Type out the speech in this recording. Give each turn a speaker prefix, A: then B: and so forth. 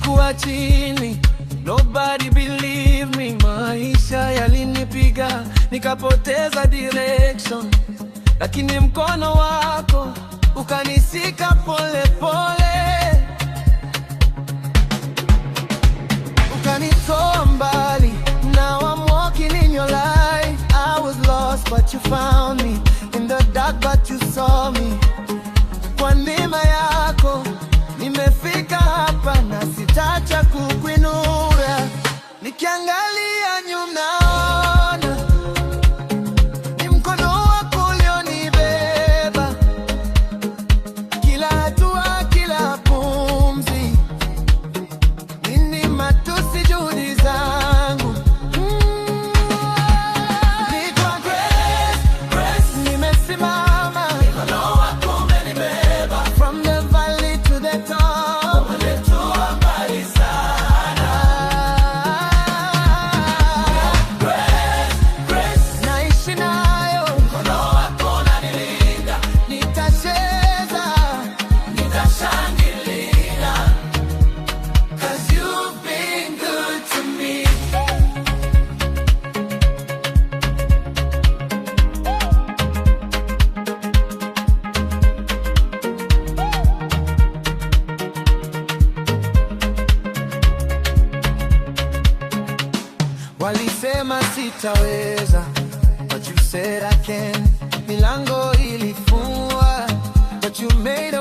A: nilikuwa chini, nobody believe me. Maisha yalinipiga, nikapoteza direction, lakini mkono wako ukanisika pole pole, ukanitoa mbali. Now I'm walking in your light. I was lost but you found me, in the dark but you saw me. Kwa neema yako nimefika hapa na sitaacha kukuinua. Nikiangalia nyuma naona ni mkono wako ulionibeba, kila hatua, kila pumzi. Nini matusi juhudi zangu, ni kwa grace nimesimama. Mkono wako umenibeba from the valley to the top, umenitoa mbali sana. Grace naishi nayo, mkono wako unanilinda. Nitacheza, nitashangilia, 'cause you've been good to me. Walisema sitaweza, but you said I can. Milango ilifungwa, but you made